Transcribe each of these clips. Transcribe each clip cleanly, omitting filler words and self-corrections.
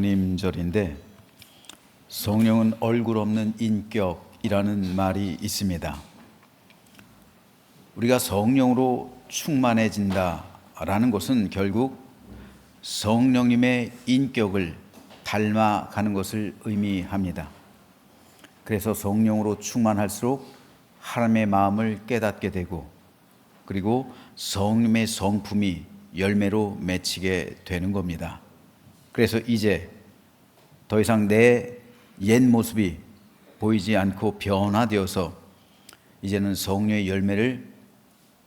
님절인데 성령은 얼굴 없는 인격이라는 말이 있습니다. 우리가 성령으로 충만해진다라는 것은 결국 성령님의 인격을 닮아가는 것을 의미합니다. 그래서 성령으로 충만할수록 하나님의 마음을 깨닫게 되고, 그리고 성령의 성품이 열매로 맺히게 되는 겁니다. 그래서 이제 더 이상 내 옛 모습이 보이지 않고 변화되어서 이제는 성령의 열매를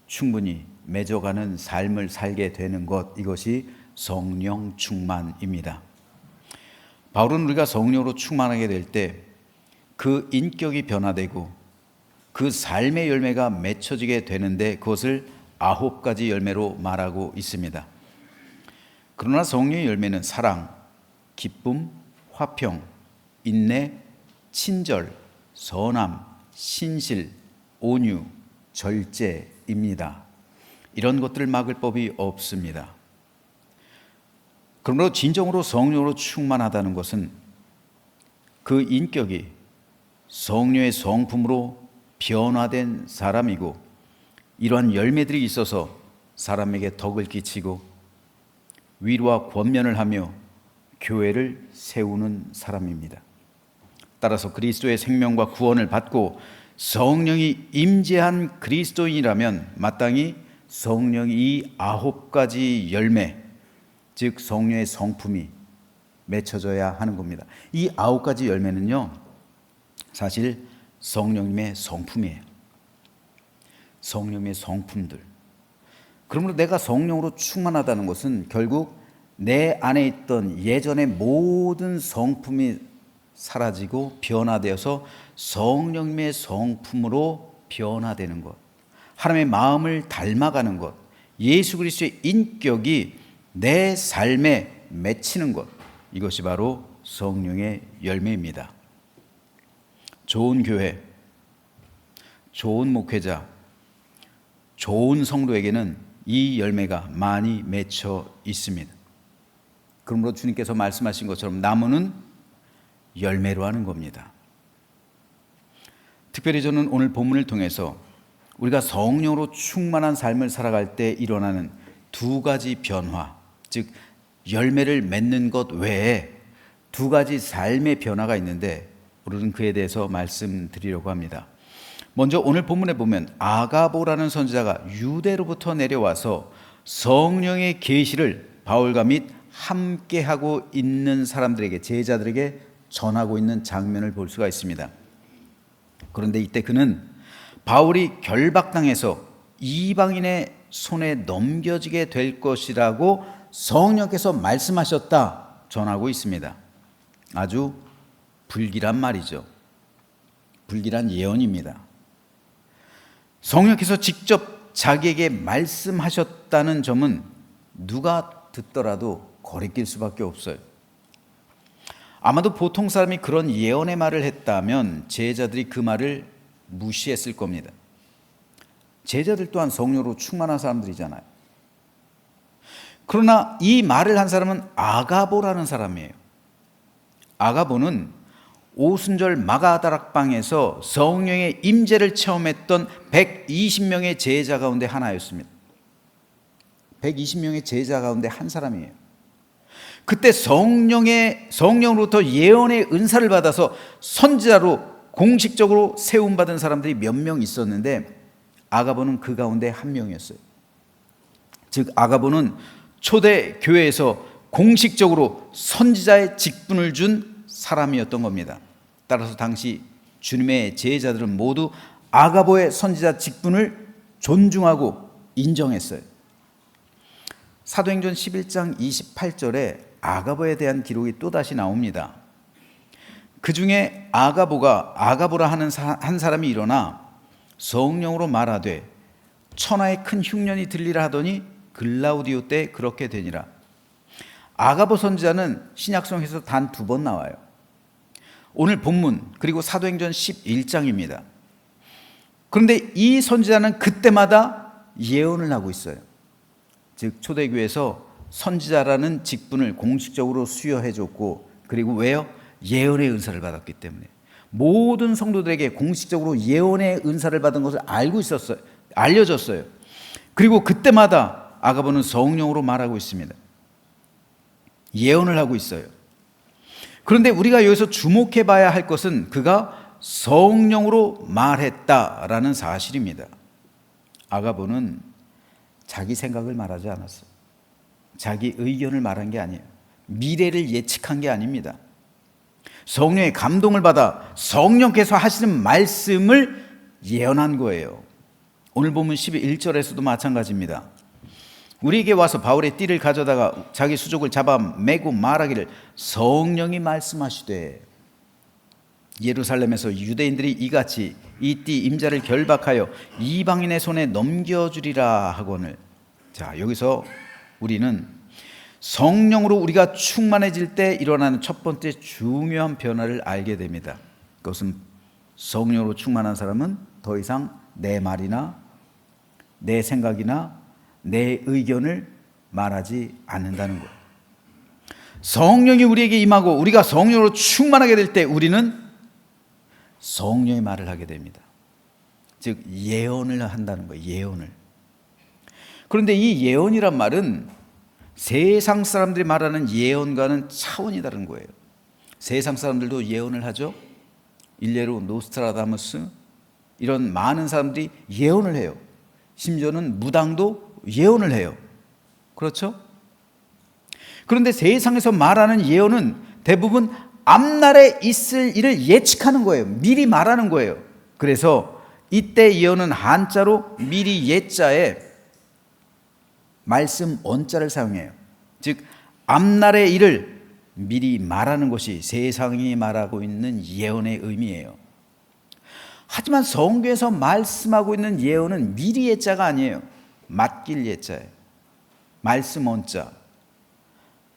충분히 맺어가는 삶을 살게 되는 것, 이것이 성령 충만입니다. 바울은 우리가 성령으로 충만하게 될 때 그 인격이 변화되고 그 삶의 열매가 맺혀지게 되는데 그것을 9가지 열매로 말하고 있습니다. 그러나 성령의 열매는 사랑, 기쁨, 화평, 인내, 친절, 선함, 신실, 온유, 절제입니다. 이런 것들을 막을 법이 없습니다. 그러므로 진정으로 성령으로 충만하다는 것은 그 인격이 성령의 성품으로 변화된 사람이고, 이러한 열매들이 있어서 사람에게 덕을 끼치고 위로와 권면을 하며 교회를 세우는 사람입니다. 따라서 그리스도의 생명과 구원을 받고 성령이 임재한 그리스도인이라면 마땅히 성령이 이 9가지 열매, 즉 성령의 성품이 맺혀져야 하는 겁니다. 이 9가지 열매는요, 사실 성령님의 성품이에요. 성령의 성품들. 그러므로 내가 성령으로 충만하다는 것은 결국 내 안에 있던 예전의 모든 성품이 사라지고 변화되어서 성령님의 성품으로 변화되는 것, 하나님의 마음을 닮아가는 것, 예수 그리스도의 인격이 내 삶에 맺히는 것, 이것이 바로 성령의 열매입니다. 좋은 교회, 좋은 목회자, 좋은 성도에게는 이 열매가 많이 맺혀 있습니다. 그러므로 주님께서 말씀하신 것처럼 나무는 열매로 하는 겁니다. 특별히 저는 오늘 본문을 통해서 우리가 성령으로 충만한 삶을 살아갈 때 일어나는 2가지 변화, 즉 열매를 맺는 것 외에 2가지 삶의 변화가 있는데 오늘은 그에 대해서 말씀드리려고 합니다. 먼저 오늘 본문에 보면 아가보라는 선지자가 유대로부터 내려와서 성령의 계시를 바울과 및 함께하고 있는 사람들에게, 제자들에게 전하고 있는 장면을 볼 수가 있습니다. 그런데 이때 그는 바울이 결박당해서 이방인의 손에 넘겨지게 될 것이라고 성령께서 말씀하셨다 전하고 있습니다. 아주 불길한 말이죠. 불길한 예언입니다. 성령께서 직접 자기에게 말씀하셨다는 점은 누가 듣더라도 거리낄 수밖에 없어요. 아마도 보통 사람이 그런 예언의 말을 했다면 제자들이 그 말을 무시했을 겁니다. 제자들 또한 성령으로 충만한 사람들이잖아요. 그러나 이 말을 한 사람은 아가보라는 사람이에요. 아가보는 오순절 마가다락방에서 성령의 임재를 체험했던 120명의 제자 가운데 하나였습니다. 120명의 제자 가운데 한 사람이에요. 그때 성령으로부터 예언의 은사를 받아서 선지자로 공식적으로 세움받은 사람들이 몇 명 있었는데 아가보는 그 가운데 한 명이었어요. 즉 아가보는 초대 교회에서 공식적으로 선지자의 직분을 준 사람이었던 겁니다. 따라서 당시 주님의 제자들은 모두 아가보의 선지자 직분을 존중하고 인정했어요. 사도행전 11장 28절에 아가보에 대한 기록이 또다시 나옵니다. 그 중에 아가보라 하는 한 사람이 일어나 성령으로 말하되 천하에 큰 흉년이 들리라 하더니 글라우디오 때 그렇게 되니라. 아가보 선지자는 신약성에서 단 2번 나와요. 오늘 본문 그리고 사도행전 11장입니다. 그런데 이 선지자는 그때마다 예언을 하고 있어요. 즉 초대교회에서 선지자라는 직분을 공식적으로 수여해 줬고, 그리고 왜요? 예언의 은사를 받았기 때문에. 모든 성도들에게 공식적으로 예언의 은사를 받은 것을 알고 있었어요. 알려졌어요. 그리고 그때마다 아가보는 성령으로 말하고 있습니다. 예언을 하고 있어요. 그런데 우리가 여기서 주목해 봐야 할 것은 그가 성령으로 말했다라는 사실입니다. 아가보는 자기 생각을 말하지 않았어요. 자기 의견을 말한 게 아니에요. 미래를 예측한 게 아닙니다. 성령의 감동을 받아 성령께서 하시는 말씀을 예언한 거예요. 오늘 보면 11절에서도 마찬가지입니다. 우리에게 와서 바울의 띠를 가져다가 자기 수족을 잡아 매고 말하기를 성령이 말씀하시되, 예루살렘에서 유대인들이 이같이 이 띠 임자를 결박하여 이방인의 손에 넘겨주리라 하거늘. 자, 여기서 우리는 성령으로 우리가 충만해질 때 일어나는 첫 번째 중요한 변화를 알게 됩니다. 그것은 성령으로 충만한 사람은 더 이상 내 말이나 내 생각이나 내 의견을 말하지 않는다는 거예요. 성령이 우리에게 임하고 우리가 성령으로 충만하게 될 때 우리는 성령의 말을 하게 됩니다. 즉 예언을 한다는 거예요. 예언을. 그런데 이 예언이란 말은 세상 사람들이 말하는 예언과는 차원이 다른 거예요. 세상 사람들도 예언을 하죠. 일례로 노스트라다무스, 이런 많은 사람들이 예언을 해요. 심지어는 무당도 예언을 해요. 그렇죠? 그런데 세상에서 말하는 예언은 대부분 앞날에 있을 일을 예측하는 거예요. 미리 말하는 거예요. 그래서 이때 예언은 한자로 미리 예자에 말씀 언자를 사용해요. 즉 앞날의 일을 미리 말하는 것이 세상이 말하고 있는 예언의 의미예요. 하지만 성경에서 말씀하고 있는 예언은 미리 예자가 아니에요. 맡길 예자예요. 말씀 언자.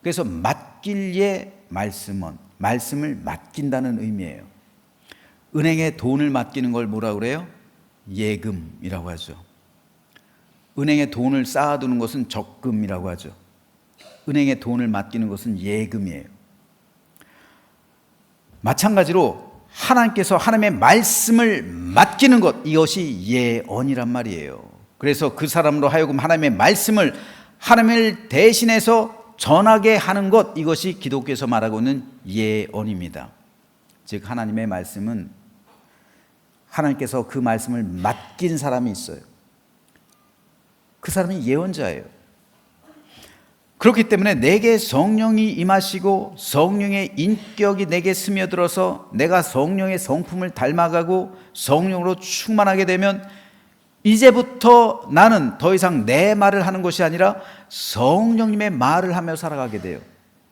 그래서 맡길 예 말씀언, 말씀을 맡긴다는 의미예요. 은행에 돈을 맡기는 걸 뭐라고 그래요? 예금이라고 하죠. 은행에 돈을 쌓아두는 것은 적금이라고 하죠. 은행에 돈을 맡기는 것은 예금이에요. 마찬가지로 하나님께서 하나님의 말씀을 맡기는 것, 이것이 예언이란 말이에요. 그래서 그 사람으로 하여금 하나님의 말씀을 하나님을 대신해서 전하게 하는 것, 이것이 기독교에서 말하고 있는 예언입니다. 즉 하나님의 말씀은 하나님께서 그 말씀을 맡긴 사람이 있어요. 그 사람이 예언자예요. 그렇기 때문에 내게 성령이 임하시고 성령의 인격이 내게 스며들어서 내가 성령의 성품을 닮아가고 성령으로 충만하게 되면 이제부터 나는 더 이상 내 말을 하는 것이 아니라 성령님의 말을 하며 살아가게 돼요.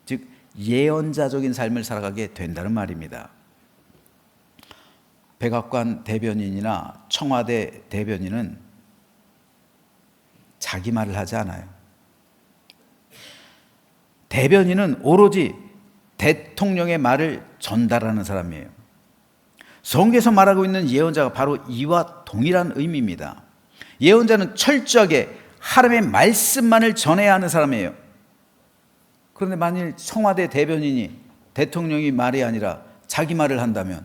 즉 예언자적인 삶을 살아가게 된다는 말입니다. 백악관 대변인이나 청와대 대변인은 자기 말을 하지 않아요. 대변인은 오로지 대통령의 말을 전달하는 사람이에요. 성경에서 말하고 있는 예언자가 바로 이와 동일한 의미입니다. 예언자는 철저하게 하나님의 말씀만을 전해야 하는 사람이에요. 그런데 만일 청와대 대변인이 대통령이 말이 아니라 자기 말을 한다면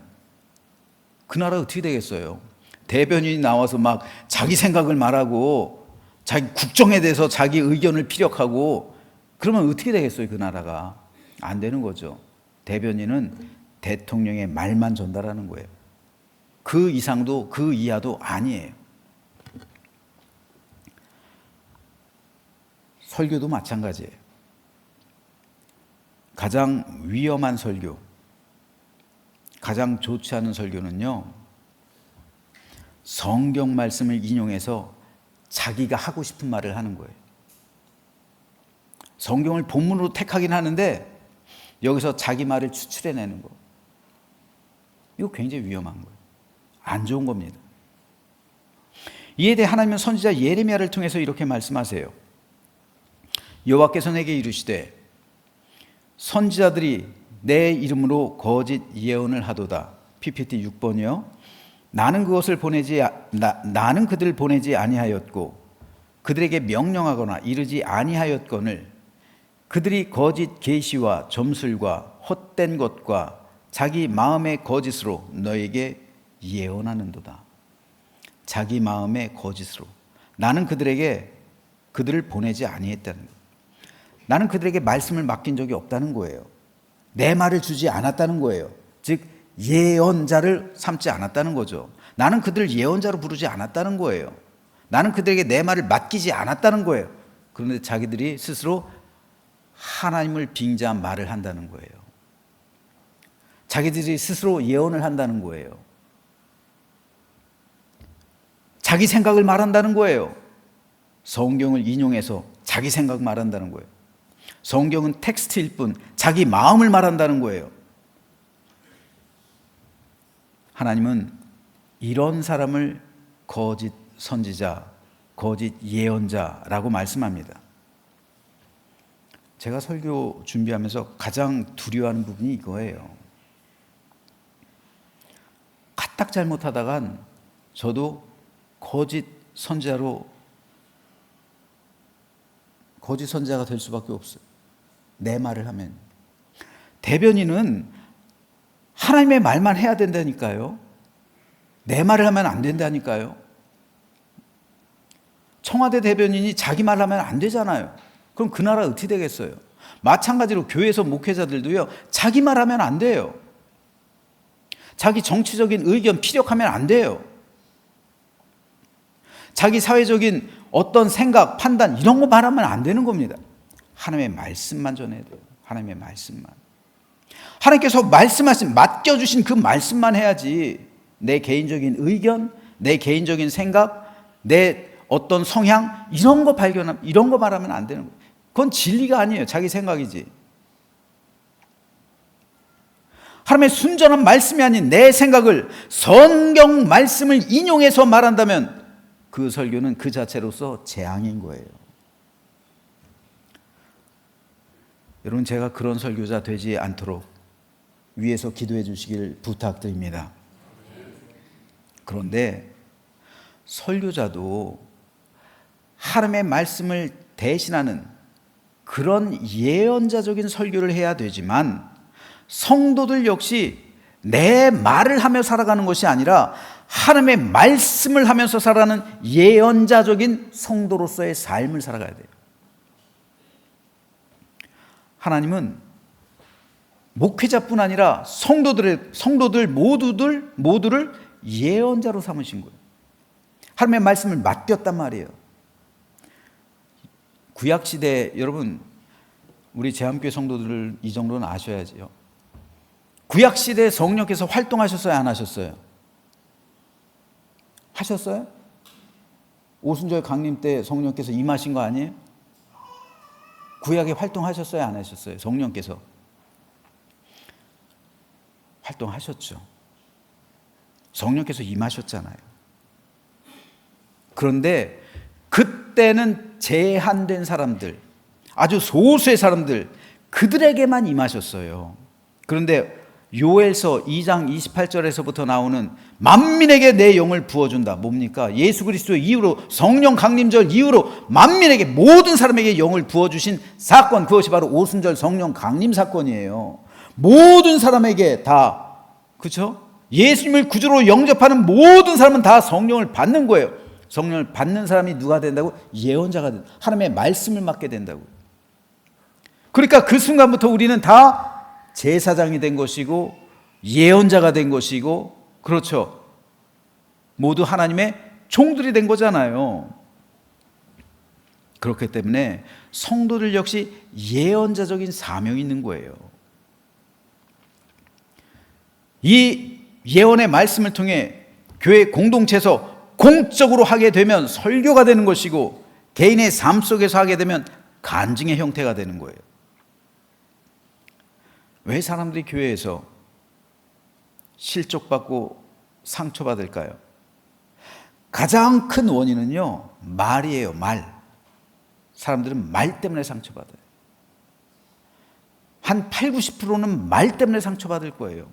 그 나라 어떻게 되겠어요? 대변인이 나와서 막 자기 생각을 말하고 자기 국정에 대해서 자기 의견을 피력하고 그러면 어떻게 되겠어요? 그 나라가 안 되는 거죠. 대변인은 대통령의 말만 전달하는 거예요. 그 이상도 그 이하도 아니에요. 설교도 마찬가지예요. 가장 위험한 설교, 가장 좋지 않은 설교는요, 성경 말씀을 인용해서 자기가 하고 싶은 말을 하는 거예요. 성경을 본문으로 택하긴 하는데 여기서 자기 말을 추출해내는 거, 이거 굉장히 위험한 거예요. 안 좋은 겁니다. 이에 대해 하나님은 선지자 예레미야를 통해서 이렇게 말씀하세요. 여호와께서 내게 이르시되 선지자들이 내 이름으로 거짓 예언을 하도다. PPT 6번이요. 나는 그들을 보내지 아니하였고 그들에게 명령하거나 이르지 아니하였거늘 그들이 거짓 계시와 점술과 헛된 것과 자기 마음의 거짓으로 너에게 예언하는도다. 자기 마음의 거짓으로. 나는 그들을 보내지 아니했다는 거예요. 나는 그들에게 말씀을 맡긴 적이 없다는 거예요. 내 말을 주지 않았다는 거예요. 즉 예언자를 삼지 않았다는 거죠. 나는 그들을 예언자로 부르지 않았다는 거예요. 나는 그들에게 내 말을 맡기지 않았다는 거예요. 그런데 자기들이 스스로 하나님을 빙자한 말을 한다는 거예요. 자기들이 스스로 예언을 한다는 거예요. 자기 생각을 말한다는 거예요. 성경을 인용해서 자기 생각 말한다는 거예요. 성경은 텍스트일 뿐 자기 마음을 말한다는 거예요. 하나님은 이런 사람을 거짓 선지자, 거짓 예언자라고 말씀합니다. 제가 설교 준비하면서 가장 두려워하는 부분이 이거예요. 까딱 잘못하다간 저도 거짓 선지자가 될 수밖에 없어요. 내 말을 하면. 대변인은 하나님의 말만 해야 된다니까요. 내 말을 하면 안 된다니까요. 청와대 대변인이 자기 말 하면 안 되잖아요. 그럼 그 나라 어떻게 되겠어요? 마찬가지로 교회에서 목회자들도요, 자기 말 하면 안 돼요. 자기 정치적인 의견 피력하면 안 돼요. 자기 사회적인 어떤 생각, 판단 이런 거 말하면 안 되는 겁니다. 하나님의 말씀만 전해야 돼요. 하나님의 말씀만. 하나님께서 말씀하신 맡겨주신 그 말씀만 해야지 내 개인적인 의견, 내 개인적인 생각, 내 어떤 성향 이런 거 이런 거 말하면 안 되는 거예요. 그건 진리가 아니에요. 자기 생각이지. 하나님의 순전한 말씀이 아닌 내 생각을 성경 말씀을 인용해서 말한다면 그 설교는 그 자체로서 재앙인 거예요. 여러분, 제가 그런 설교자 되지 않도록 위에서 기도해 주시길 부탁드립니다. 그런데 설교자도 하나님의 말씀을 대신하는 그런 예언자적인 설교를 해야 되지만 성도들 역시 내 말을 하며 살아가는 것이 아니라 하나님의 말씀을 하면서 살아가는 예언자적인 성도로서의 삶을 살아가야 돼요. 하나님은 목회자뿐 아니라 성도들 모두를 예언자로 삼으신 거예요. 하나님의 말씀을 맡겼단 말이에요. 구약시대, 여러분 우리 제함교회 성도들 이 정도는 아셔야지요. 구약시대에 성령께서 활동하셨어요? 안 하셨어요? 하셨어요? 오순절 강림 때 성령께서 임하신 거 아니에요? 구약에 활동하셨어요? 안 하셨어요? 성령께서 활동하셨죠. 성령께서 임하셨잖아요. 그런데 그때는 제한된 사람들, 아주 소수의 사람들, 그들에게만 임하셨어요. 그런데 요엘서 2장 28절에서부터 나오는 만민에게 내 영을 부어준다. 뭡니까? 예수 그리스도 이후로, 성령 강림절 이후로 만민에게, 모든 사람에게 영을 부어주신 사건, 그것이 바로 오순절 성령 강림 사건이에요. 모든 사람에게 다, 그렇죠? 예수님을 구주로 영접하는 모든 사람은 다 성령을 받는 거예요. 성령을 받는 사람이 누가 된다고? 예언자가 된다. 하나님의 말씀을 맡게 된다고. 그러니까 그 순간부터 우리는 다 제사장이 된 것이고 예언자가 된 것이고, 그렇죠, 모두 하나님의 종들이 된 거잖아요. 그렇기 때문에 성도들 역시 예언자적인 사명이 있는 거예요. 이 예언의 말씀을 통해 교회 공동체에서 공적으로 하게 되면 설교가 되는 것이고, 개인의 삶 속에서 하게 되면 간증의 형태가 되는 거예요. 왜 사람들이 교회에서 실족받고 상처받을까요? 가장 큰 원인은요, 말이에요. 말. 사람들은 말 때문에 상처받아요. 한 8, 90%는 말 때문에 상처받을 거예요.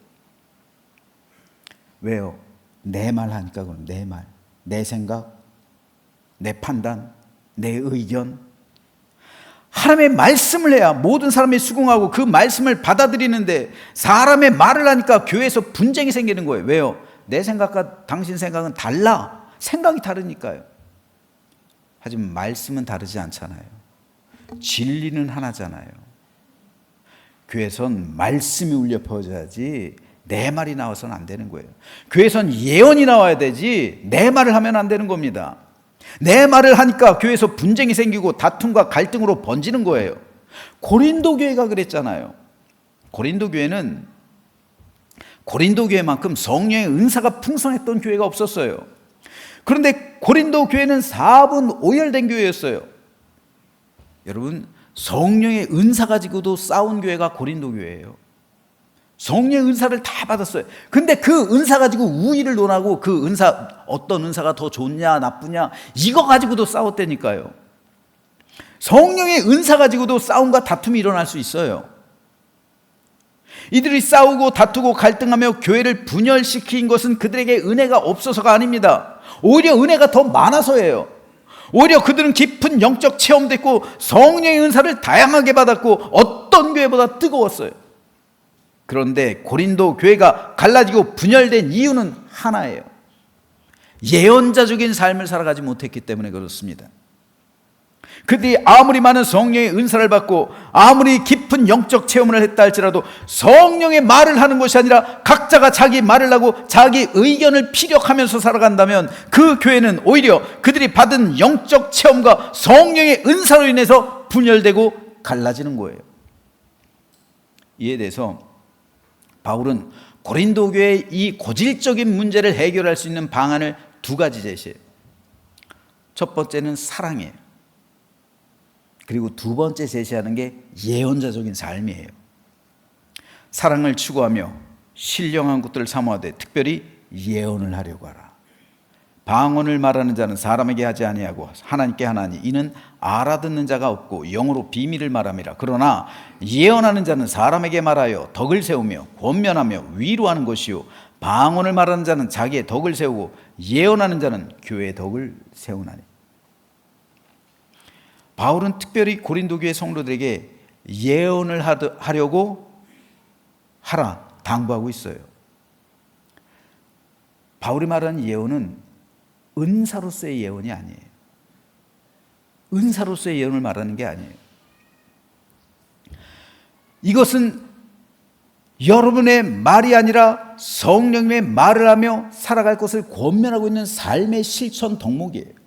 왜요? 내 말 하니까. 그럼 내 말, 내 생각, 내 판단, 내 의견. 하나님의 말씀을 해야 모든 사람이 수긍하고 그 말씀을 받아들이는데 사람의 말을 하니까 교회에서 분쟁이 생기는 거예요. 왜요? 내 생각과 당신 생각은 달라. 생각이 다르니까요. 하지만 말씀은 다르지 않잖아요. 진리는 하나잖아요. 교회에선 말씀이 울려 퍼져야지 내 말이 나와서는 안 되는 거예요. 교회에선 예언이 나와야 되지 내 말을 하면 안 되는 겁니다. 내 말을 하니까 교회에서 분쟁이 생기고 다툼과 갈등으로 번지는 거예요. 고린도 교회가 그랬잖아요. 고린도 교회만큼 성령의 은사가 풍성했던 교회가 없었어요. 그런데 고린도 교회는 4분 오열된 교회였어요. 여러분, 성령의 은사 가지고도 싸운 교회가 고린도 교회예요. 성령의 은사를 다 받았어요. 근데 그 은사 가지고 우위를 논하고 그 은사, 어떤 은사가 더 좋냐 나쁘냐 이거 가지고도 싸웠다니까요. 성령의 은사 가지고도 싸움과 다툼이 일어날 수 있어요. 이들이 싸우고 다투고 갈등하며 교회를 분열시킨 것은 그들에게 은혜가 없어서가 아닙니다. 오히려 은혜가 더 많아서예요. 오히려 그들은 깊은 영적 체험도 있고 성령의 은사를 다양하게 받았고 어떤 교회보다 뜨거웠어요. 그런데 고린도 교회가 갈라지고 분열된 이유는 하나예요. 예언자적인 삶을 살아가지 못했기 때문에 그렇습니다. 그들이 아무리 많은 성령의 은사를 받고 아무리 깊은 영적 체험을 했다 할지라도 성령의 말을 하는 것이 아니라 각자가 자기 말을 하고 자기 의견을 피력하면서 살아간다면 그 교회는 오히려 그들이 받은 영적 체험과 성령의 은사로 인해서 분열되고 갈라지는 거예요. 이에 대해서 바울은 고린도 교회의 이 고질적인 문제를 해결할 수 있는 방안을 2가지 제시해요. 첫 번째는 사랑이에요. 그리고 2번째 제시하는 게 예언자적인 삶이에요. 사랑을 추구하며 신령한 것들을 사모하되 특별히 예언을 하려고 하라. 방언을 말하는 자는 사람에게 하지 아니하고 하나님께 하나니 이는 알아듣는 자가 없고 영으로 비밀을 말함이라. 그러나 예언하는 자는 사람에게 말하여 덕을 세우며 권면하며 위로하는 것이요 방언을 말하는 자는 자기의 덕을 세우고 예언하는 자는 교회의 덕을 세우나니. 바울은 특별히 고린도 교회 성도들에게 예언을 하려고 하라 당부하고 있어요. 바울이 말하는 예언은 은사로서의 예언이 아니에요. 은사로서의 예언을 말하는 게 아니에요. 이것은 여러분의 말이 아니라 성령님의 말을 하며 살아갈 것을 권면하고 있는 삶의 실천 덕목이에요.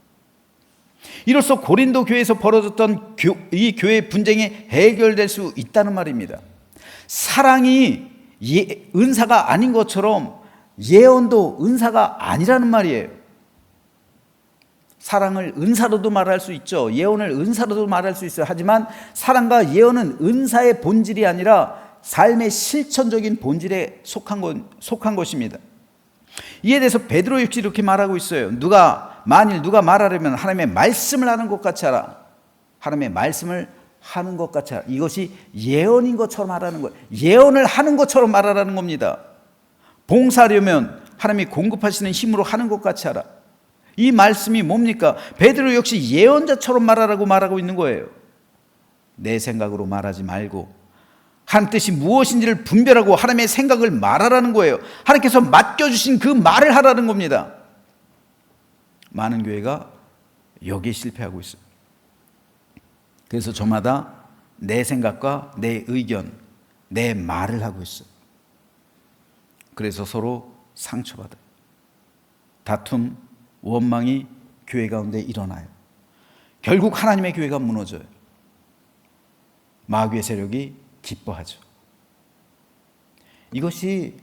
이로써 고린도 교회에서 벌어졌던 이 교회의 분쟁이 해결될 수 있다는 말입니다. 사랑이 은사가 아닌 것처럼 예언도 은사가 아니라는 말이에요. 사랑을 은사로도 말할 수 있죠. 예언을 은사로도 말할 수 있어요. 하지만 사랑과 예언은 은사의 본질이 아니라 삶의 실천적인 본질에 속한 것입니다. 이에 대해서 베드로 역시 이렇게 말하고 있어요. 만일 누가 말하려면 하나님의 말씀을 하는 것 같이 하라. 하나님의 말씀을 하는 것 같이 하라. 이것이 예언인 것처럼 말하는 거예요. 예언을 하는 것처럼 말하라는 겁니다. 봉사하려면 하나님이 공급하시는 힘으로 하는 것 같이 하라. 이 말씀이 뭡니까? 베드로 역시 예언자처럼 말하라고 말하고 있는 거예요. 내 생각으로 말하지 말고 하나님 뜻이 무엇인지를 분별하고 하나님의 생각을 말하라는 거예요. 하나님께서 맡겨주신 그 말을 하라는 겁니다. 많은 교회가 여기에 실패하고 있어요. 그래서 저마다 내 생각과 내 의견, 내 말을 하고 있어요. 그래서 서로 상처받아요. 다툼, 원망이 교회 가운데 일어나요. 결국 하나님의 교회가 무너져요. 마귀의 세력이 기뻐하죠. 이것이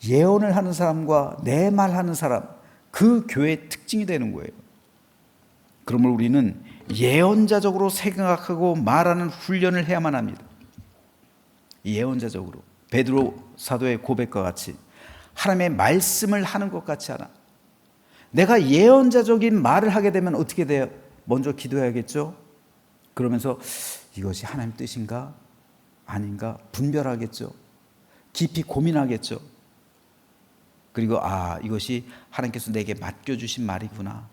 예언을 하는 사람과 내 말하는 사람, 그 교회의 특징이 되는 거예요. 그러므로 우리는 예언자적으로 생각하고 말하는 훈련을 해야만 합니다. 예언자적으로 베드로 사도의 고백과 같이 하나님의 말씀을 하는 것 같이 하라. 내가 예언자적인 말을 하게 되면 어떻게 돼요? 먼저 기도해야겠죠? 그러면서 이것이 하나님 뜻인가? 아닌가? 분별하겠죠? 깊이 고민하겠죠? 그리고 이것이 하나님께서 내게 맡겨주신 말이구나.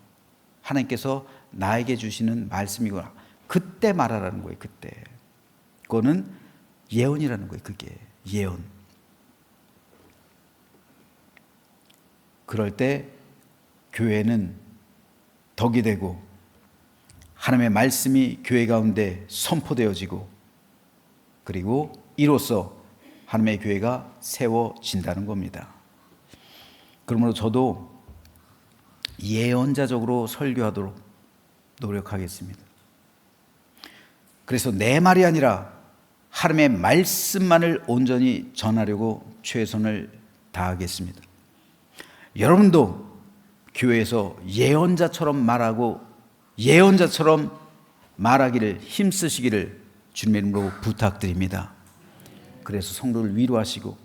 하나님께서 나에게 주시는 말씀이구나. 그때 말하라는 거예요. 그때. 그거는 예언이라는 거예요. 그게 예언. 그럴 때 교회는 덕이 되고 하나님의 말씀이 교회 가운데 선포되어지고, 그리고 이로써 하나님의 교회가 세워진다는 겁니다. 그러므로 저도 예언자적으로 설교하도록 노력하겠습니다. 그래서 내 말이 아니라 하나님의 말씀만을 온전히 전하려고 최선을 다하겠습니다. 여러분도 교회에서 예언자처럼 말하고 예언자처럼 말하기를 힘쓰시기를 주님의 이름으로 부탁드립니다. 그래서 성도를 위로하시고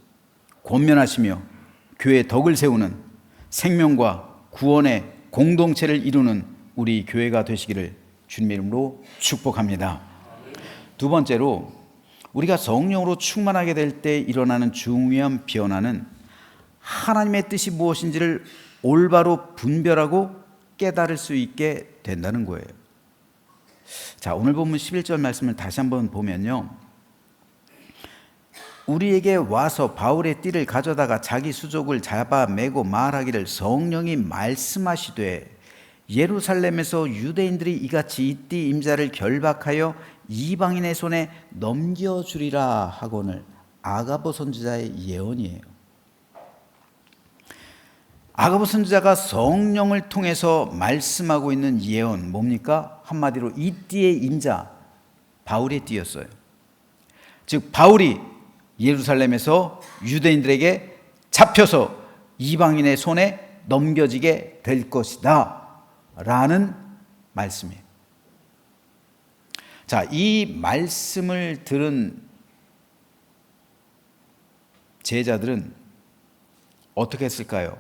권면하시며 교회의 덕을 세우는 생명과 구원의 공동체를 이루는 우리 교회가 되시기를 주님의 이름으로 축복합니다. 두 번째로, 우리가 성령으로 충만하게 될 때 일어나는 중요한 변화는 하나님의 뜻이 무엇인지를 올바로 분별하고 깨달을 수 있게 된다는 거예요. 자, 오늘 본문 11절 말씀을 다시 한번 보면요, 우리에게 와서 바울의 띠를 가져다가 자기 수족을 잡아매고 말하기를 성령이 말씀하시되 예루살렘에서 유대인들이 이같이 이 띠 임자를 결박하여 이방인의 손에 넘겨주리라 하거늘. 아가보 선지자의 예언이에요. 아가보 선지자가 성령을 통해서 말씀하고 있는 예언 뭡니까? 한마디로 이 띠의 임자, 바울의 띠였어요. 즉 바울이 예루살렘에서 유대인들에게 잡혀서 이방인의 손에 넘겨지게 될 것이다 라는 말씀이에요. 자, 이 말씀을 들은 제자들은 어떻게 했을까요?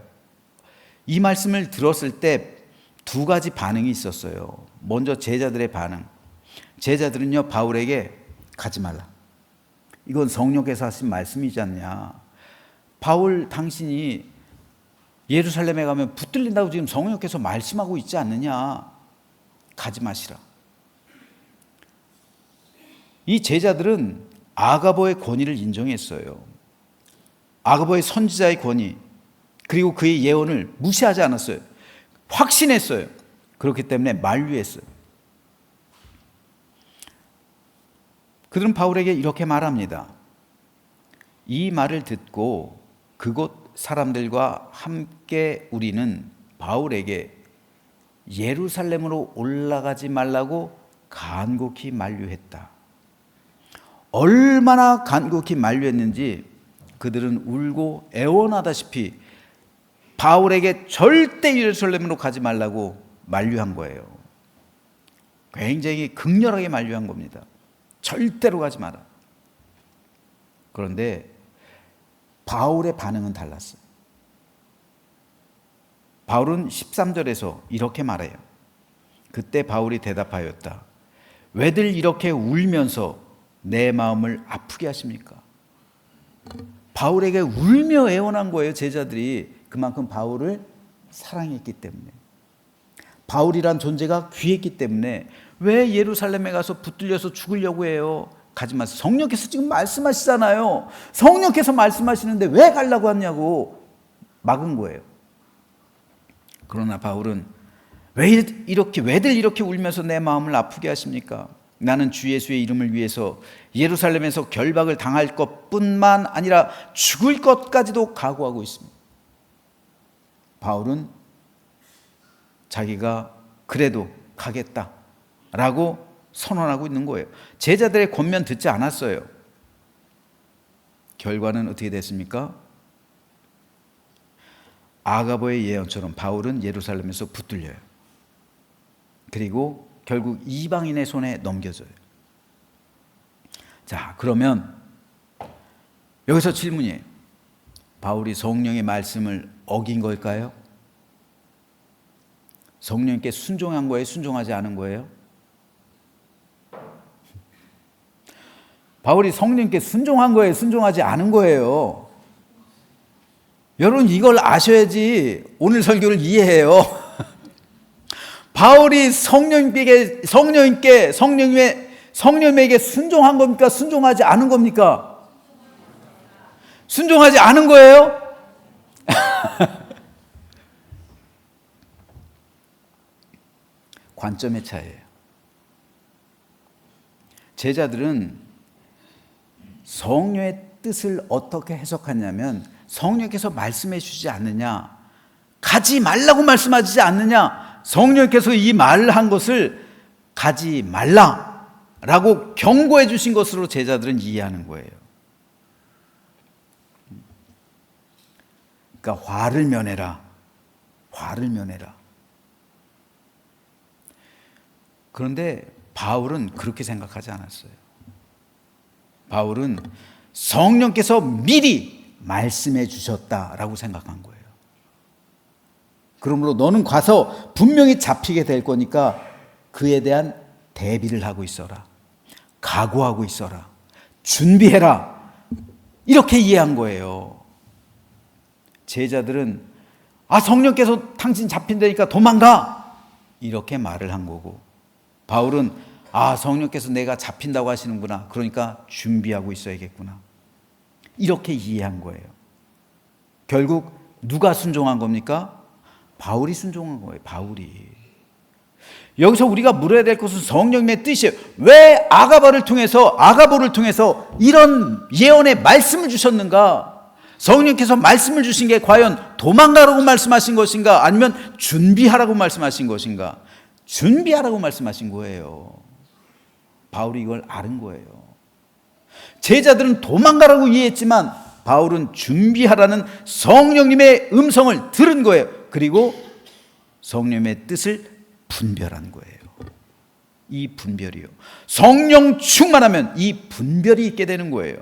이 말씀을 들었을 때 두 가지 반응이 있었어요. 먼저 제자들의 반응. 제자들은요, 바울에게 가지 말라. 이건 성령께서 하신 말씀이지 않냐. 바울 당신이 예루살렘에 가면 붙들린다고 지금 성령께서 말씀하고 있지 않느냐. 가지 마시라. 이 제자들은 아가보의 권위를 인정했어요. 아가보의 선지자의 권위, 그리고 그의 예언을 무시하지 않았어요. 확신했어요. 그렇기 때문에 만류했어요. 그들은 바울에게 이렇게 말합니다. 이 말을 듣고 그곳 사람들과 함께 우리는 바울에게 예루살렘으로 올라가지 말라고 간곡히 만류했다. 얼마나 간곡히 만류했는지 그들은 울고 애원하다시피 바울에게 절대 예루살렘으로 가지 말라고 만류한 거예요. 굉장히 극렬하게 만류한 겁니다. 절대로 가지 마라. 그런데 바울의 반응은 달랐어요. 바울은 13절에서 이렇게 말해요. 그때 바울이 대답하였다. 왜들 이렇게 울면서 내 마음을 아프게 하십니까? 바울에게 울며 애원한 거예요. 제자들이 그만큼 바울을 사랑했기 때문에, 바울이란 존재가 귀했기 때문에. 왜 예루살렘에 가서 붙들려서 죽으려고 해요? 가지 마세요. 성령께서 지금 말씀하시잖아요. 성령께서 말씀하시는데 왜 가려고 하냐고 막은 거예요. 그러나 바울은 왜들 이렇게 울면서 내 마음을 아프게 하십니까? 나는 주 예수의 이름을 위해서 예루살렘에서 결박을 당할 것뿐만 아니라 죽을 것까지도 각오하고 있습니다. 바울은 자기가 그래도 가겠다라고 선언하고 있는 거예요. 제자들의 권면 듣지 않았어요. 결과는 어떻게 됐습니까? 아가보의 예언처럼 바울은 예루살렘에서 붙들려요. 그리고 결국 이방인의 손에 넘겨져요. 자, 그러면 여기서 질문이에요. 바울이 성령의 말씀을 어긴 걸까요? 성령께 순종한 거예요? 순종하지 않은 거예요? 바울이 성령께 순종한 거예요? 순종하지 않은 거예요? 여러분, 이걸 아셔야지 오늘 설교를 이해해요. 바울이 성령님에게 순종한 겁니까? 순종하지 않은 겁니까? 순종하지 않은 거예요? 관점의 차이예요. 제자들은 성령의 뜻을 어떻게 해석하냐면, 성령께서 말씀해 주지 않느냐, 가지 말라고 말씀하지 않느냐, 성령께서 이 말을 한 것을 가지 말라라고 경고해 주신 것으로 제자들은 이해하는 거예요. 그러니까 화를 면해라. 그런데 바울은 그렇게 생각하지 않았어요. 바울은 성령께서 미리 말씀해 주셨다라고 생각한 거예요. 그러므로 너는 가서 분명히 잡히게 될 거니까 그에 대한 대비를 하고 있어라. 각오하고 있어라. 준비해라. 이렇게 이해한 거예요. 제자들은 성령께서 당신 잡힌다니까 도망가. 이렇게 말을 한 거고, 바울은 성령께서 내가 잡힌다고 하시는구나. 그러니까 준비하고 있어야겠구나. 이렇게 이해한 거예요. 결국 누가 순종한 겁니까? 바울이 순종한 거예요. 바울이. 여기서 우리가 물어야 될 것은 성령님의 뜻이에요. 왜 아가보를 통해서 이런 예언의 말씀을 주셨는가? 성령께서 말씀을 주신 게 과연 도망가라고 말씀하신 것인가? 아니면 준비하라고 말씀하신 것인가? 준비하라고 말씀하신 거예요. 바울이 이걸 아는 거예요. 제자들은 도망가라고 이해했지만 바울은 준비하라는 성령님의 음성을 들은 거예요. 그리고 성령님의 뜻을 분별한 거예요. 이 분별이요. 성령 충만하면 이 분별이 있게 되는 거예요.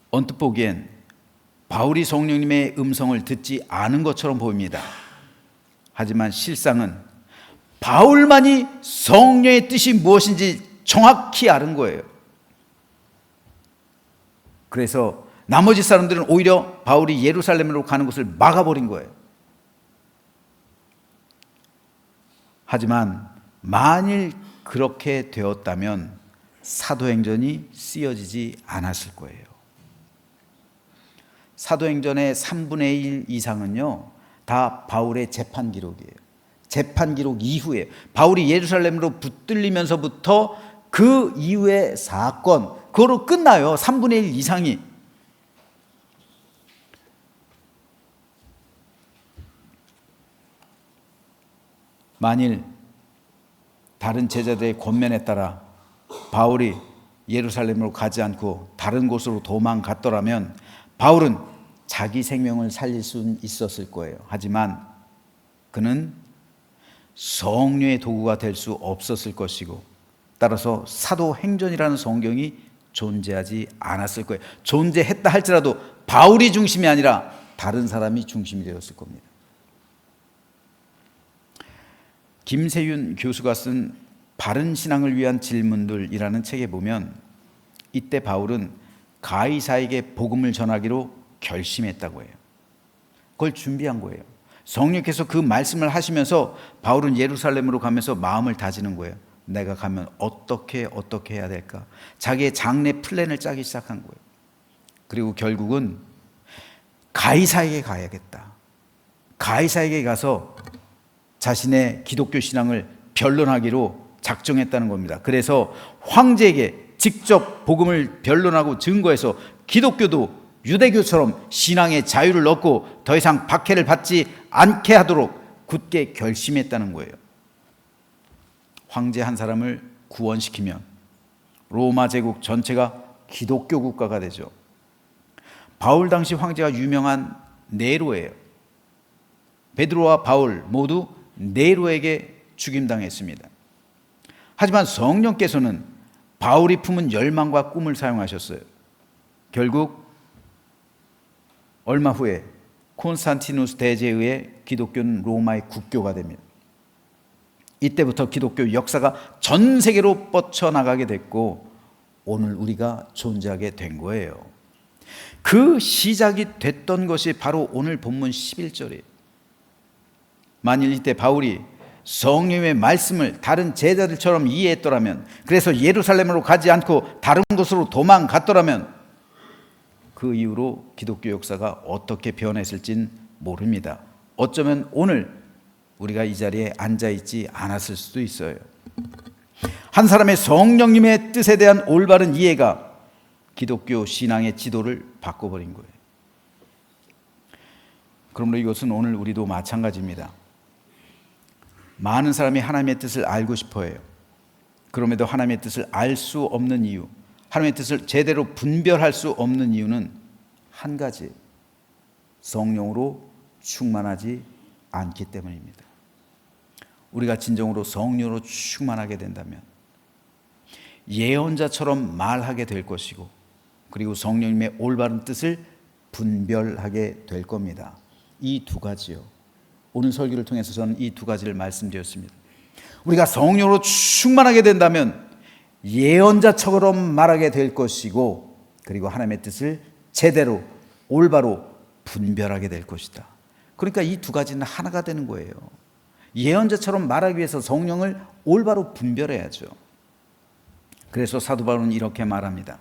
언뜻 보기엔 바울이 성령님의 음성을 듣지 않은 것처럼 보입니다. 하지만 실상은 바울만이 성령의 뜻이 무엇인지 정확히 아는 거예요. 그래서 나머지 사람들은 오히려 바울이 예루살렘으로 가는 것을 막아버린 거예요. 하지만 만일 그렇게 되었다면 사도행전이 쓰여지지 않았을 거예요. 사도행전의 3분의 1 이상은요, 다 바울의 재판 기록이에요. 재판 기록 이후에 바울이 예루살렘으로 붙들리면서부터 그 이후의 사건, 그거로 끝나요. 3분의 1 이상이. 만일 다른 제자들의 권면에 따라 바울이 예루살렘으로 가지 않고 다른 곳으로 도망갔더라면 바울은 자기 생명을 살릴 수 있었을 거예요. 하지만 그는 성령의 도구가 될 수 없었을 것이고, 따라서 사도행전이라는 성경이 존재하지 않았을 거예요. 존재했다 할지라도 바울이 중심이 아니라 다른 사람이 중심이 되었을 겁니다. 김세윤 교수가 쓴 바른 신앙을 위한 질문들이라는 책에 보면 이때 바울은 가이사에게 복음을 전하기로 결심했다고 해요. 그걸 준비한 거예요. 성령께서 그 말씀을 하시면서 바울은 예루살렘으로 가면서 마음을 다지는 거예요. 내가 가면 어떻게 해야 될까? 자기의 장래 플랜을 짜기 시작한 거예요. 그리고 결국은 가이사에게 가야겠다. 가이사에게 가서 자신의 기독교 신앙을 변론하기로 작정했다는 겁니다. 그래서 황제에게 직접 복음을 변론하고 증거해서 기독교도 유대교처럼 신앙의 자유를 얻고 더 이상 박해를 받지 않게 하도록 굳게 결심했다는 거예요. 황제 한 사람을 구원시키면 로마 제국 전체가 기독교 국가가 되죠. 바울 당시 황제가 유명한 네로예요. 베드로와 바울 모두 네로에게 죽임당했습니다. 하지만 성령께서는 바울이 품은 열망과 꿈을 사용하셨어요. 결국 얼마 후에 콘스탄티누스 대제에 의해 기독교는 로마의 국교가 됩니다. 이때부터 기독교 역사가 전 세계로 뻗쳐나가게 됐고 오늘 우리가 존재하게 된 거예요. 그 시작이 됐던 것이 바로 오늘 본문 11절이에요. 만일 이때 바울이 성령의 말씀을 다른 제자들처럼 이해했더라면, 그래서 예루살렘으로 가지 않고 다른 곳으로 도망갔더라면 그 이후로 기독교 역사가 어떻게 변했을진 모릅니다. 어쩌면 오늘 우리가 이 자리에 앉아있지 않았을 수도 있어요. 한 사람의 성령님의 뜻에 대한 올바른 이해가 기독교 신앙의 지도를 바꿔버린 거예요. 그러므로 이것은 오늘 우리도 마찬가지입니다. 많은 사람이 하나님의 뜻을 알고 싶어 해요. 그럼에도 하나님의 뜻을 알 수 없는 이유, 하나님의 뜻을 제대로 분별할 수 없는 이유는 한 가지, 성령으로 충만하지 않기 때문입니다. 우리가 진정으로 성령으로 충만하게 된다면 예언자처럼 말하게 될 것이고, 그리고 성령님의 올바른 뜻을 분별하게 될 겁니다. 이 두 가지요. 오늘 설교를 통해서 저는 이 두 가지를 말씀드렸습니다. 우리가 성령으로 충만하게 된다면 예언자처럼 말하게 될 것이고, 그리고 하나님의 뜻을 제대로 올바로 분별하게 될 것이다. 그러니까 이 두 가지는 하나가 되는 거예요. 예언자처럼 말하기 위해서 성령을 올바로 분별해야죠. 그래서 사도 바울은 이렇게 말합니다.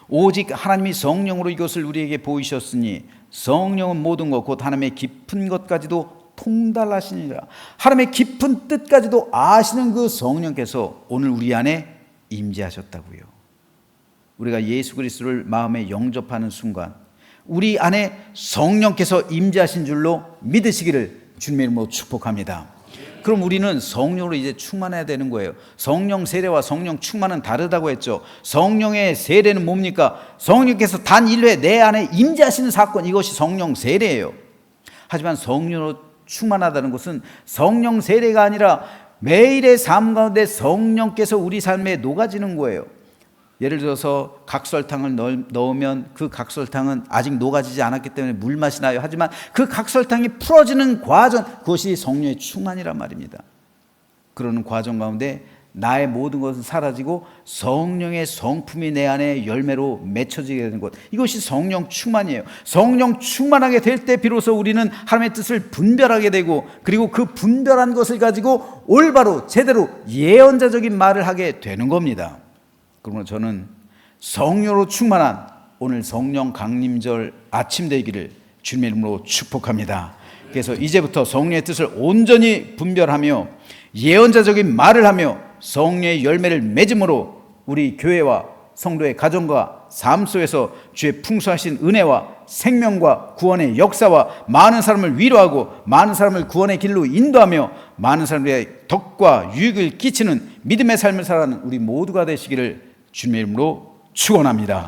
오직 하나님이 성령으로 이것을 우리에게 보이셨으니 성령은 모든 것 곧 하나님의 깊은 것까지도 통달하시니라. 하나님의 깊은 뜻까지도 아시는 그 성령께서 오늘 우리 안에 임재하셨다고요. 우리가 예수 그리스도를 마음에 영접하는 순간 우리 안에 성령께서 임재하신 줄로 믿으시기를 주님의 이름으로 축복합니다. 그럼 우리는 성령으로 이제 충만해야 되는 거예요. 성령 세례와 성령 충만은 다르다고 했죠. 성령의 세례는 뭡니까? 성령께서 단 1회 내 안에 임재하시는 사건, 이것이 성령 세례예요. 하지만 성령으로 충만하다는 것은 성령 세례가 아니라 매일의 삶 가운데 성령께서 우리 삶에 녹아지는 거예요. 예를 들어서 각설탕을 넣으면 그 각설탕은 아직 녹아지지 않았기 때문에 물맛이 나요. 하지만 그 각설탕이 풀어지는 과정, 그것이 성령의 충만이란 말입니다. 그러는 과정 가운데 나의 모든 것은 사라지고 성령의 성품이 내 안에 열매로 맺혀지게 되는 것, 이것이 성령 충만이에요. 성령 충만하게 될 때 비로소 우리는 하나님의 뜻을 분별하게 되고, 그리고 그 분별한 것을 가지고 올바로 제대로 예언자적인 말을 하게 되는 겁니다. 그러므로 저는 성령으로 충만한 오늘 성령 강림절 아침 되기를 주님의 이름으로 축복합니다. 그래서 이제부터 성령의 뜻을 온전히 분별하며 예언자적인 말을 하며 성령의 열매를 맺음으로 우리 교회와 성도의 가정과 삶 속에서 주의 풍성하신 은혜와 생명과 구원의 역사와 많은 사람을 위로하고 많은 사람을 구원의 길로 인도하며 많은 사람들의 덕과 유익을 끼치는 믿음의 삶을 살아가는 우리 모두가 되시기를 주님의 이름으로 축원합니다.